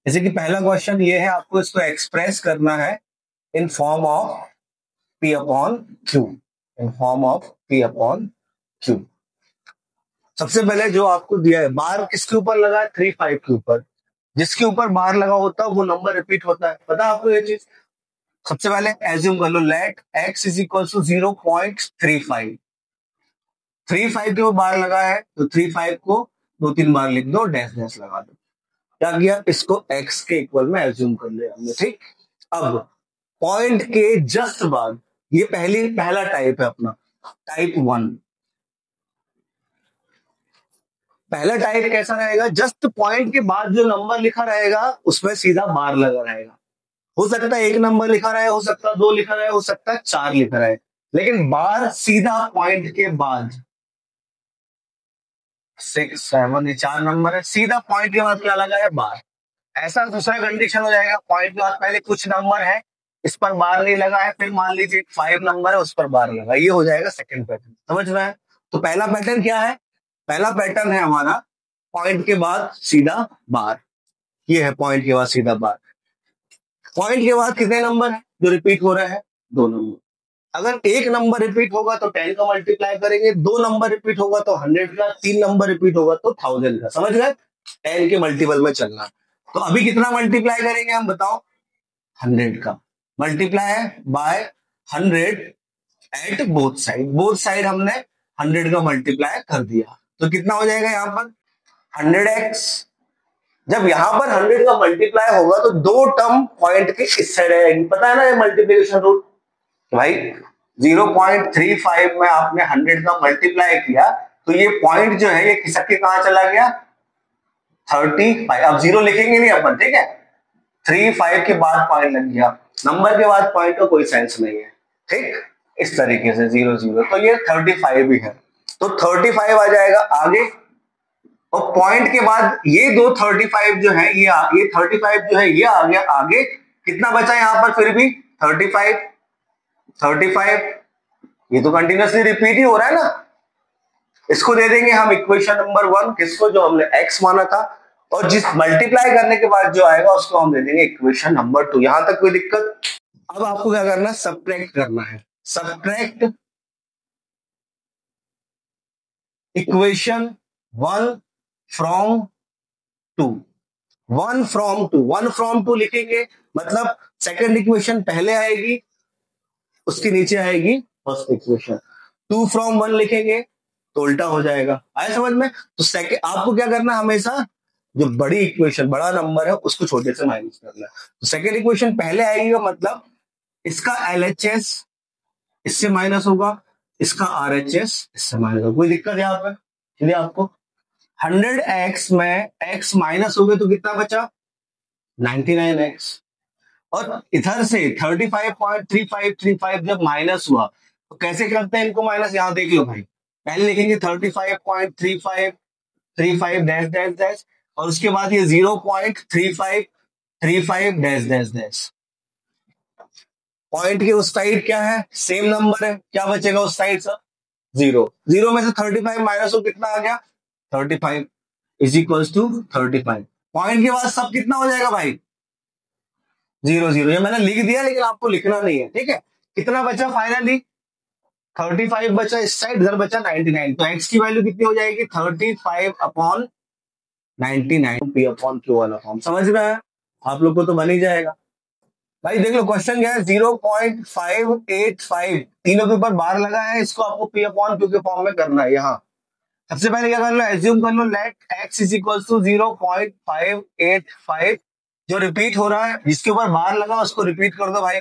जैसे कि पहला क्वेश्चन ये है, आपको इसको एक्सप्रेस करना है in form of P upon Q, in form of P upon Q। सबसे पहले जो आपको दिया है, बार किसके ऊपर लगा है? 3 5 के ऊपर। जिसके ऊपर बार लगा होता है वो नंबर रिपीट होता है, पता है आपको ये चीज? सबसे पहले एज्यूम कर लो, let x is equal to 0.35। 3 5 के ऊपर बार लगा है तो 3 5 को 2 3 बार लिख दो, डैश डैश लगा दो। क्या किया? इसको x के इक्वल में एज्यूम कर लिया हमने, ठीक। अब पॉइंट के जस्ट बाद, ये पहला टाइप है अपना, टाइप 1। पहला टाइप कैसा रहेगा? जस्ट पॉइंट के बाद जो नंबर लिखा रहेगा उसमें सीधा बार लगा रहेगा। हो सकता है 1 नंबर लिखा रहे, हो सकता है 2 लिखा रहे, हो सकता है 4 लिखा रहे, लेकिन बार सीधा पॉइंट के बाद 6 7, ये 4 नंबर है, सीधा पॉइंट के बाद क्या लगा है? बार। ऐसा दूसरा कंडीशन हो जाएगा, पॉइंट के बाद पहले कुछ नंबर है, इस पर बार नहीं लगा है, फिर मान लीजिए 5 नंबर है, उस पर बार लगा, ये हो जाएगा सेकंड पैटर्न। समझ रहे हैं? तो पहला पैटर्न क्या है? पहला पैटर्न है हमारा पॉइंट के बाद सीधा बार, ये है पॉइंट के बाद सीधा बार। पॉइंट के बाद कितने नंबर है जो रिपीट हो रहे हैं? 2 नंबर। अगर 1 नंबर रिपीट होगा तो 10 का मल्टीप्लाई करेंगे, 2 नंबर रिपीट होगा तो 100 का, 3 नंबर रिपीट होगा तो 1000 का। समझ गए? 10 के मल्टीपल में चलना। तो अभी कितना मल्टीप्लाई करेंगे हम, बताओ? 100 का multiply by 100 at both side. Both side हमने 100 का मल्टीप्लाई कर दिया, तो कितना हो जाएगा यहाँ पर? 100x। जब यहां पर 100 का मल्टीप्लाई होगा तो 2 टर्म पॉइंट के इस साइड आएगी। पता है ना ये मल्टीप्लिकेशन रूल भाई? 0.35 में आपने 100 का मल्टीप्लाई किया तो ये पॉइंट जो है ये खिसक के कहां चला गया? 35। अब 0 लिखेंगे नहीं अपन, ठीक है? 3 5 के बाद पॉइंट लग गया, नंबर के बाद पॉइंट का कोई सेंस नहीं है, ठीक। इस तरीके से 0 0, तो ये 35 भी है, तो 35 आ जाएगा आगे। और पॉइंट के बाद ये दो 35 जो है, ये 35 जो है ये आ गया आगे। कितना बचा यहाँ पर? फिर भी 35 35, ये तो कंटिन्यूअसली रिपीट ही हो रहा है ना। इसको दे देंगे हम इक्वेशन नंबर 1, किसको? जो हमने x माना था। और जिस मल्टीप्लाई करने के बाद जो आएगा उसको हम दे देंगे इक्वेशन नंबर 2। यहां तक कोई दिक्कत? अब आपको क्या करना है? सब्ट्रैक्ट करना है। Subtract equation 1 from 2। 1 from 2, 1 from 2 लिखेंगे मतलब सेकंड इक्वेशन पहले आएगी, उसके नीचे आएगी फर्स्ट इक्वेशन। 2 फ्रॉम 1 लिखेंगे तो उल्टा हो जाएगा। आया समझ में? तो सेकंड आपको क्या करना है? हमेशा जो बड़ी इक्वेशन, बड़ा नंबर है, उसको छोटे से माइनस करना है। तो सेकंड इक्वेशन पहले आएगी का मतलब इसका LHS इससे माइनस होगा, इसका RHS इससे माइनस होगा। कोई दिक्कत यहाँ पर? चलिए आपको 100x में x माइनस हो गए तो कितना बचा? 99x। और इधर से 35.3535 जब माइनस हुआ तो कैसे करते हैं इनको माइनस? यहां देख लो भाई, पहले लिखेंगे 35.3535 डैश डैश डैश, और उसके बाद ये 0.3535 डैश डैश डैश। पॉइंट के उस साइड क्या है? सेम नंबर है, क्या बचेगा उस साइड से? 0। 0 में से 35 माइनस हो कितना आ गया? 35 इज इक्वल्स टू 35। पॉइंट के बाद सब कितना हो जाएगा भाई? 0 0। ये मैंने लिख दिया लेकिन आपको लिखना नहीं है, ठीक है? कितना बचा फाइनली? 35 बचा इस साइड, इधर बचा 99। तो x की वैल्यू कितनी हो जाएगी? 35/99 P अपॉन Q वाला फॉर्म। समझ में आया? आप लोग को तो बन ही जाएगा भाई। देख लो क्वेश्चन क्या है, 0.585 तीनों के ऊपर बार लगा है, इसको आपको P अपॉन Q के फॉर्म में करना है। यहाँ सबसे पहले क्या कर लो? एज्यूम कर लो let x is equal to 0.585, जो रिपीट हो रहा है, जिसके ऊपर बार लगा उसको रिपीट कर दो भाई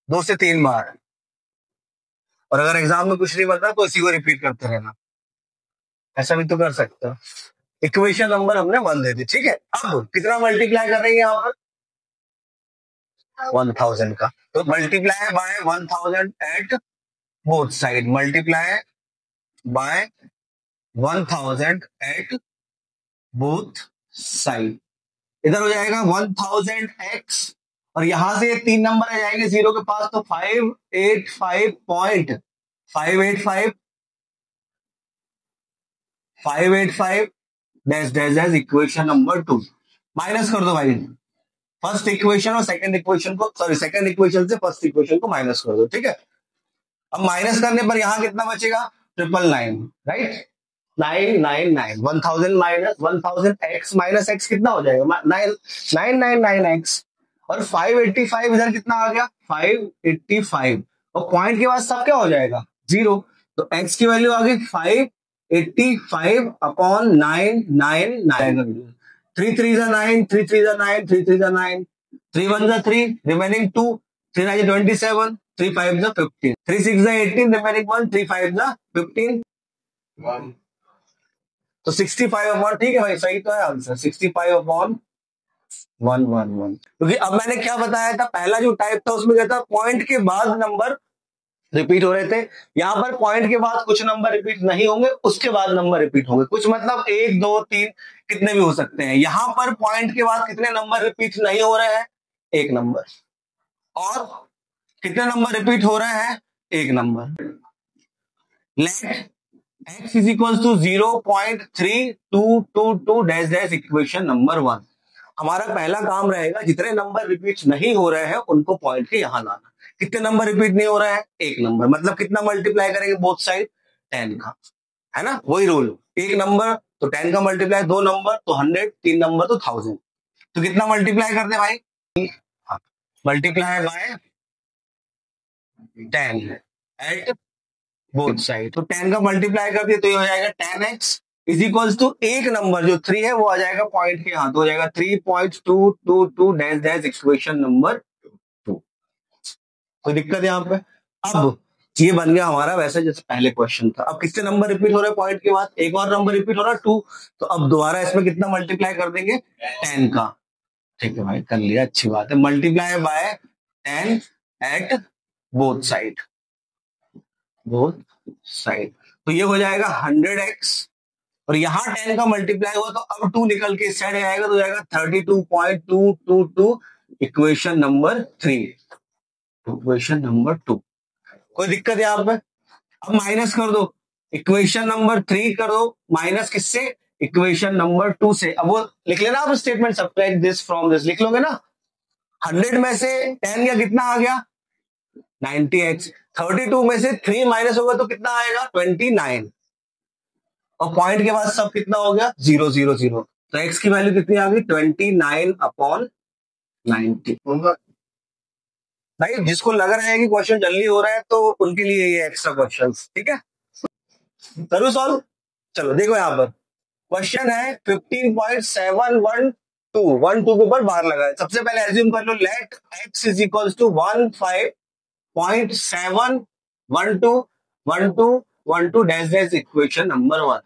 2 से 3 बार। और अगर एग्जाम में कुछ नहीं बनता तो इसी को रिपीट करते रहना, ऐसा भी तो कर सकते हो। इक्वेशन नंबर हमने 1 दे दी, ठीक है। अब कितना मल्टीप्लाई कर रहे हैं यहाँ पर? 1000 का, तो multiply by 1000 at both side. Multiply by 1000 at both side. इधर हो जाएगा 1000x, और यहां से 3 नंबर आ जाएंगे 0 के पास, तो 585.585 dash dash dash equation number 2। Minus कर दो भाई, फर्स्ट इक्वेशन और सेकंड इक्वेशन को, सॉरी सेकंड इक्वेशन से फर्स्ट इक्वेशन को माइनस कर दो, ठीक है। अब माइनस करने पर यहां कितना बचेगा, 999, right. 999, 1000 minus 1000 x minus x कितना हो जाएगा, 999x। और 585 इधर कितना आ गया, 585, और पॉइंट के बाद सब क्या हो जाएगा, 0। तो x की वैल्यू आ गई 585 अपॉन 999। 3 3 9, 3 3 9, 3 3 9, 3 1 3, remaining 2, 3 9 27, 3 5 15, 3 6 18, remaining 1, 3 5 15, 1। तो 65 अपॉन, ठीक है भाई, सही तो है आंसर, 65 अपॉन 111। क्योंकि अब मैंने क्या बताया था, पहला जो टाइप था उसमें क्या था, पॉइंट के बाद नंबर रिपीट हो रहे थे। यहां पर पॉइंट के बाद कुछ नंबर रिपीट नहीं होंगे, उसके बाद नंबर रिपीट होंगे। कुछ मतलब 1 2 3 कितने भी हो सकते हैं। यहां पर पॉइंट के बाद कितने नंबर रिपीट नहीं हो रहे हैं, 1 नंबर। और कितने नंबर रिपीट हो रहे हैं, 1 number. Let x is equal to 0.3222 dash dash equation number 1। हमारा पहला काम रहेगा, जितने नंबर रिपीट नहीं हो रहे हैं उनको पॉइंट के यहां लाना। कितने नंबर रिपीट नहीं हो रहा है, 1 नंबर। मतलब कितना मल्टीप्लाई करेंगे बोथ साइड, 10 का, है ना, वही रूल। 1 नंबर तो 10 का मल्टीप्लाई, 2 नंबर तो 100, 3 नंबर तो 1000। तो कितना मल्टीप्लाई करते हैं भाई, multiply by 10 at both side. तो 10 का मल्टीप्लाई कर दिया तो ये हो जाएगा 10x इज इक्वल्स टू एक नंबर जो 3 है वो आ जाएगा पॉइंट के यहां, तो हो जाएगा 3.222 डैश डैश इक्वेशन नंबर 2। कोई दिक्कत यहां पे। अब ये बन गया हमारा वैसे जैसे पहले क्वेश्चन था। अब कितने नंबर रिपीट हो रहे हैं पॉइंट के बाद, एक और नंबर रिपीट हो रहा है 2। तो अब दोबारा इसमें कितना मल्टीप्लाई कर देंगे, 10 का। ठीक है भाई, कर लिया, अच्छी बात है। Multiply by 10 at both side, both side. तो ये हो जाएगा 100x, और यहां 10 का मल्टीप्लाई हुआ तो अब 2 निकल के इस साइड आएगा तो जाएगा 32.222 इक्वेशन नंबर 3, इक्वेशन नंबर 2। कोई दिक्कत यहां पे। अब माइनस कर दो, इक्वेशन नंबर 3 कर दो माइनस किससे, इक्वेशन नंबर 2 से। अब वो लिख लेना आप statement, subtract this from this, लिख लोगे ना। 100 में से 10 या कितना आ गया, 90x। 32 में से 3 माइनस होगा तो कितना आएगा, 29। और पॉइंट के बाद सब कितना हो गया, 0 0 0। तो x की वैल्यू कितनी आ गई, 29 अपॉन 90। भाई जिसको लग रहा है कि क्वेश्चन जल्दी हो रहा है तो उनके लिए ये एक्स्ट्रा क्वेश्चन, ठीक है। करूँ सॉल्व, चलो देखो यहाँ पर क्वेश्चन है 15.712 12 के ऊपर बाहर लगा है। सबसे पहले एज्यूम कर लो, let x is equal to 15.712 dash dash equation number 1।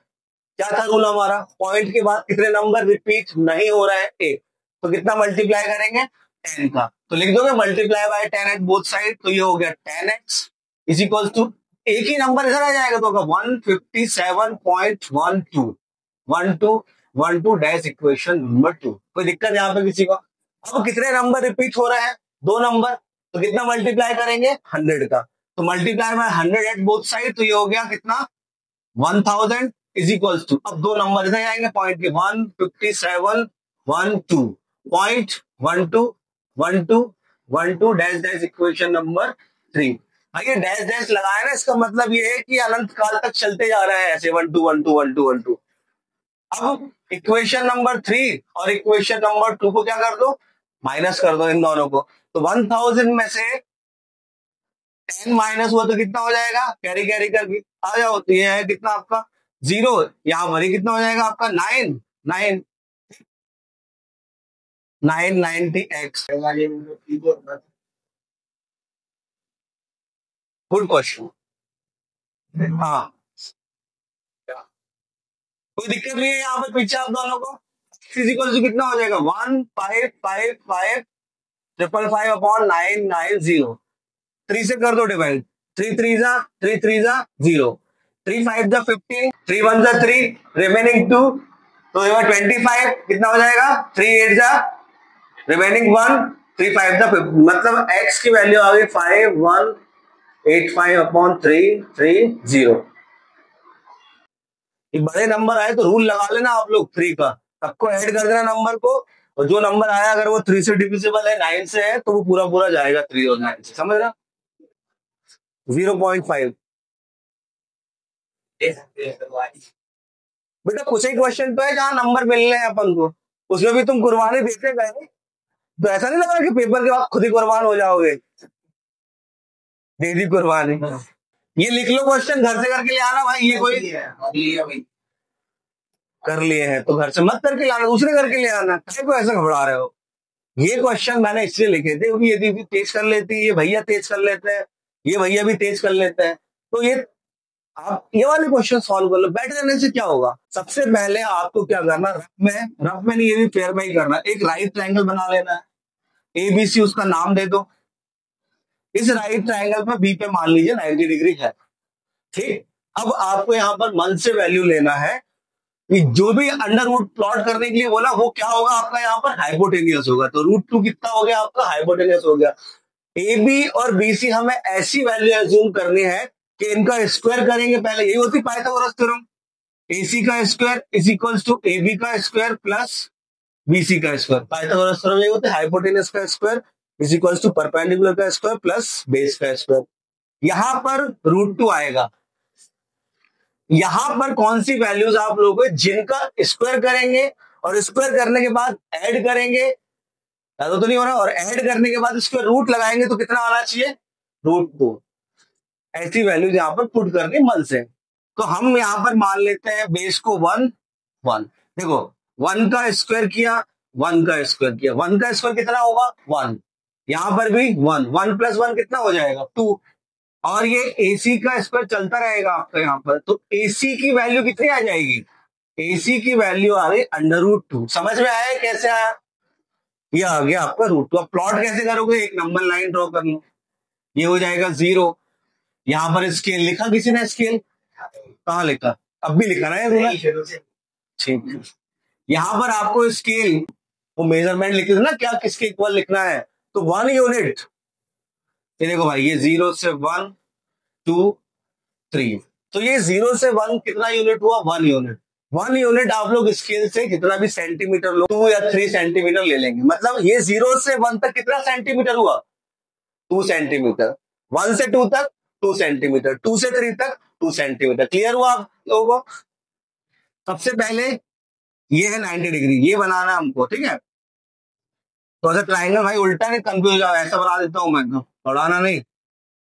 क्या था रूल हमारा, पॉइंट के बाद कितने नंबर रिपीट नहीं हो रहा है, 1। तो कितना मल्टीप्लाई करेंगे, 10 का। तो लिख दोगे multiply by 10 at both side, तो ये हो गया 10x इज इक्वल टू, एक ही नंबर इधर आ जाएगा तो होगा 157.12 डैश इक्वेशन नंबर 2। कोई दिक्कत यहाँ पे किसी को। अब कितने नंबर रिपीट हो रहे हैं, 2 नंबर। तो कितना मल्टीप्लाई करेंगे, 100 का। तो multiply by 100 at both side, तो ये हो गया कितना, 1000 इज इक्वल्स टू, अब 2 नंबर इधर आएंगे पॉइंट के, 157.12 डैश डैश इक्वेशन नंबर 3। भाई ये डैश डैश लगाया ना, इसका मतलब ये है कि अनंत काल तक चलते जा रहे हैं ऐसे 1 2 1 2 1 2 1 2। अब इक्वेशन नंबर 3 और इक्वेशन नंबर 2 को क्या कर दो, माइनस कर दो इन दोनों को। तो 1000 में से 10 माइनस हुआ तो कितना हो जाएगा, कैरी कैरी करके आ जाओ, तो ये है कितना आपका 0। यहां पर कितना हो जाएगा आपका 990x। Good question. हाँ, कोई दिक्कत नहीं है यहाँ पर, पीछे आप दोनों को फिजिकल से कितना हो जाएगा, 1555 अपॉन 990। 3 से कर दो डिवाइड, 3 3 जा 3 3 जा 0, 3 5 जा 15, 3 1 जा 3, रिमेनिंग 2, तो 25 कितना हो जाएगा, 3 8 जा रिमेनिंग 1, 3 5 जा 15। मतलब x की वैल्यू आ गई 5185 अपॉन 330। एक बड़े नंबर आए तो रूल लगा लेना आप लोग 3 का, सबको ऐड कर देना नंबर को, और जो नंबर आया अगर वो 3 से डिविजिबल है, 9 से है, तो वो पूरा पूरा जाएगा 3 और 9 से, समझ रहा? 0.5। बेटा कुछ ही क्वेश्चन तो है जहां नंबर मिलने हैं अपन को, उसमें भी तुम कुर्बानी देते गए, तो ऐसा नहीं लगा कि पेपर के बाद खुद ही कुर्बान हो जाओगे। दे दी कुर्बानी। ये लिख लो क्वेश्चन, घर से करके ले आना भाई। ये कोई कर लिए हैं तो घर से मत करके लाना, दूसरे करके ले आना, को ऐसा घबरा रहे हो। ये क्वेश्चन मैंने इसलिए लिखे थे क्योंकि यदि भी तेज कर लेती, ये भैया तेज कर लेते हैं, ये भैया भी तेज कर लेते हैं, तो ये आप ये वाले क्वेश्चन सॉल्व कर लो। बैठ जाने से क्या होगा? सबसे पहले आपको क्या करना, रफ में नहीं, ये भी पेयर में ही करना। एक राइट ट्रायंगल बना लेना है, ABC उसका नाम दे दो। इस राइट ट्रायंगल पे बी पे मान लीजिए 90 डिग्री है, ठीक। अब आपको यहाँ पर मन से वैल्यू लेना है कि जो भी अंडर रूट प्लॉट करने के लिए बोला वो क्या होगा आपका, यहाँ पर हाइपोटेनियस होगा। तो √2 कितना हो गया आपका, हाइपोटेनियस हो गया। AB और BC हमें ऐसी वैल्यू एज्यूम करनी है कि इनका स्क्वायर करेंगे पहले, यही होती पाइथागोरस थ्योरम। AC का square is equals to AB का स्क्वायर प्लस BC का स्क्वायर। पाइथागोरस थ्योरम यही होते, हाइपोटेनस का square is equals to perpendicular का स्क्वायर प्लस बेस का स्क्वायर। यहां पर √2 आएगा। यहां पर कौन सी वैल्यूज आप लोग जिनका स्क्वायर करेंगे और स्क्वायर करने के बाद ऐड करेंगे, तो नहीं हो रहा, और ऐड करने के बाद इसको रूट लगाएंगे तो कितना आना चाहिए, √2। ऐसी वैल्यूज यहां पर पुट करनी मन से। तो हम यहां पर मान लेते हैं बेस को 1 1। देखो 1 का स्क्वायर किया, 1 का स्क्वायर किया, 1 का स्क्वायर कितना होगा 1, यहां पर भी 1, 1 + 1 कितना हो जाएगा 2, और ये AC का स्क्वायर चलता रहेगा आपका यहाँ पर। तो AC की वैल्यू कितनी आ जाएगी, AC की वैल्यू आ गई √2। समझ में आया कैसे आया, ये आ गया आपका √2। अब प्लॉट कैसे करोगे, एक नंबर लाइन ड्रॉ कर लो, ये हो जाएगा 0। यहां पर स्केल लिखा किसी ने, स्केल कहाँ लिखा, अब भी लिखा ना है, ठीक। यहां पर आपको स्केल वो मेजरमेंट लिख ना, क्या किसके इक्वल लिखना है, तो 1 यूनिट। ये देखो भाई, ये 0 से 1 2 3, तो ये 0 से 1 कितना यूनिट हुआ, 1 यूनिट। 1 यूनिट आप लोग स्केल से कितना भी सेंटीमीटर लो, 2 या 3 सेंटीमीटर ले लेंगे। मतलब ये 0 से 1 तक कितना सेंटीमीटर हुआ, 2 सेंटीमीटर। 1 से 2 तक 2 सेंटीमीटर, 2 से 3 तक 2 सेंटीमीटर। क्लियर हुआ आप लोगों को? सबसे पहले ये है 90 डिग्री, ये बनाना हमको, ठीक है। तो अगर ट्राइंगल भाई उल्टा नहीं कंफ्यूज हो जाओ, ऐसा बना देता हूं मैं, तो पढ़ाना नहीं।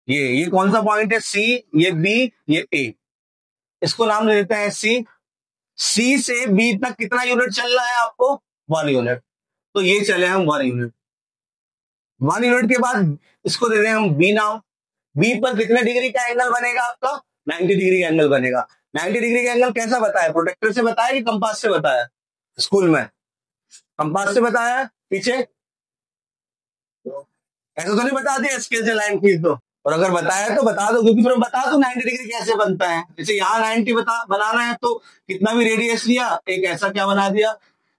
ये कौन सा पॉइंट है, C, ये B, ये A, इसको नाम दे देते हैं C से B तक कितना यूनिट चल रहा है आपको, 1 यूनिट। तो ये चले हम 1 यूनिट। 1 यूनिट के बाद इसको दे दें हम B नाम। B पर कितने डिग्री का एंगल बनेगा आपका, 90 डिग्री का एंगल बनेगा। 90 डिग्री का एंगल कैसा बताया, प्रोटेक्टर से बताया कि कंपास से बताया, स्कूल में कंपास से बताया, पीछे ऐसा तो नहीं बता दिया स्केल से लाइन खींच दो। और अगर बताया तो बता दो, क्योंकि फिर बता दो 90 डिग्री कैसे बनता है। जैसे यहाँ 90 बनाना है तो कितना भी रेडियस लिया, एक ऐसा क्या बना दिया,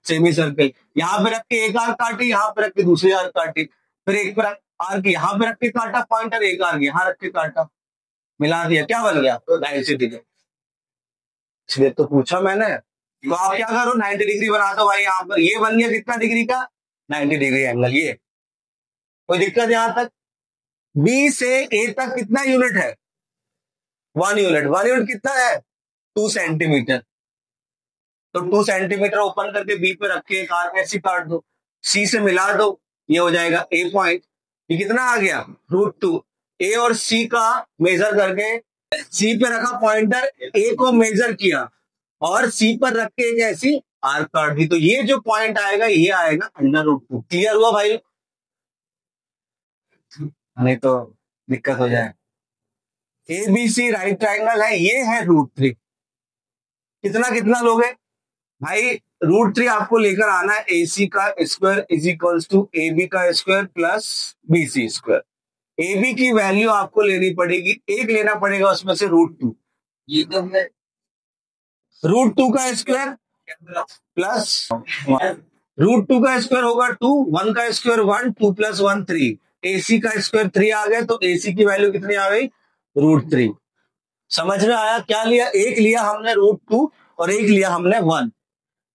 सेमी सर्कल। यहाँ पे रख के एक आर्क काटी, यहाँ पे रख के दूसरी आर्क काटी, फिर एक पर आर्क यहाँ पे रख के काटा पॉइंटर, एक आर्क यहाँ रख के काटा, मिला दिया, क्या बन गया, 90 डिग्री। इसलिए तो पूछा मैंने। तो आप क्या करो, 90 डिग्री बना दो भाई। यहाँ पर ये बन गया कितना डिग्री का, 90 डिग्री एंगल। ये कोई दिक्कत यहां तक? B से A तक कितना यूनिट है, 1 यूनिट। 1 यूनिट कितना है, 2 सेंटीमीटर। तो 2 सेंटीमीटर ओपन करके B पे रख के एक आर्क ऐसी काट दो, C से मिला दो, ये हो जाएगा A पॉइंट। ये कितना आ गया, √2। A और C का मेजर करके C पे रखा पॉइंटर, A को मेजर किया और C पर रख के एक ऐसी आर्क काट दी। तो ये जो पॉइंट आएगा ये आएगा √2। क्लियर हुआ भाई? नहीं तो दिक्कत हो जाए। ABC राइट ट्राइंगल है, ये है √3। कितना कितना लोगे भाई, √3 आपको लेकर आना है। AC का square is equals to AB का square plus BC square. AB की वैल्यू आपको लेनी पड़ेगी, एक लेना पड़ेगा उसमें से √2। ये तो है √2 का स्क्वायर प्लस √2 का स्क्वायर होगा 2, 1 का स्क्वायर 1, 2 + 1 3। AC का स्क्वायर 3 आ गया, तो AC की वैल्यू कितनी आ गई, √3। समझ में आया? क्या लिया, एक लिया हमने √2 और एक लिया हमने 1।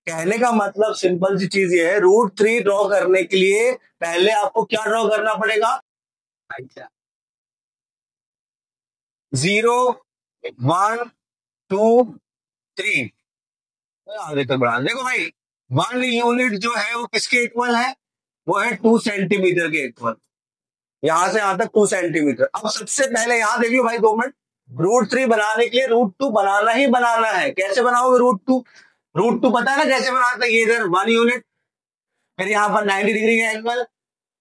कहने का मतलब सिंपल सी चीज ये है, √3 ड्रॉ करने के लिए पहले आपको क्या ड्रॉ करना पड़ेगा? 0 1 2 3। देखो भाई, 1 यूनिट जो है वो किसके इक्वल है? वो है 2 सेंटीमीटर के इक्वल। यहां से यहां तक 2 सेंटीमीटर। अब सबसे पहले यहां देखियो भाई, 2 मिनट। √3 बनाने के लिए √2 बनाना ही बनाना है। कैसे बनाओगे √2? √2 पता है ना कैसे बनाते हैं? ये इधर 1 यूनिट, फिर यहाँ पर 90 डिग्री का एंगल,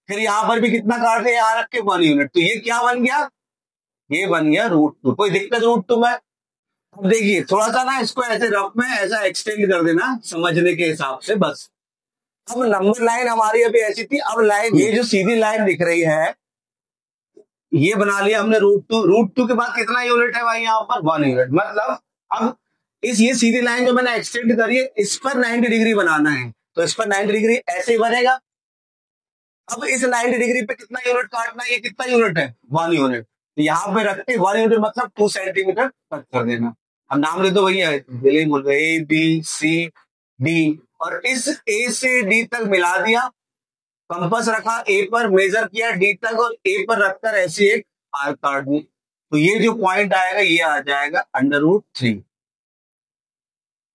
फिर यहाँ पर भी कितना काट रहे, यहाँ रख के 1 यूनिट। तो ये क्या बन गया? ये बन गया √2। कोई दिक्कत √2 में? अब देखिए थोड़ा सा ना इसको ऐसे रफ में ऐसा एक्सटेंड कर देना समझने के हिसाब से बस। अब नंबर लाइन हमारी अभी ऐसी थी, अब लाइन ये जो सीधी लाइन दिख रही है, ये बना लिया हमने √2। √2 के बाद कितना यूनिट है भाई? यहाँ पर 1 यूनिट। मतलब अब ये सीधी लाइन जो मैंने एक्सटेंड करी है, इस पर 90 डिग्री बनाना है, तो इस पर 90 डिग्री ऐसे ही बनेगा। अब इस 90 डिग्री पे कितना यूनिट काटना है? ये कितना यूनिट है? 1 यूनिट। तो यहाँ पे रख के 1 यूनिट मतलब 2 सेंटीमीटर कट कर देना। अब नाम ले दो भैया, बोल रहे ABCD, और इस A से D तक मिला दिया, कंपास रखा A पर, मेजर किया D तक, और A पर रखकर ऐसे एक आर्क काट दी। तो ये जो पॉइंट आएगा ये आ जाएगा √3।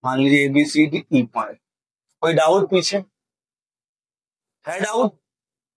मान लीजिए ABCD E पॉइंट। कोई डाउट पीछे है? डाउट?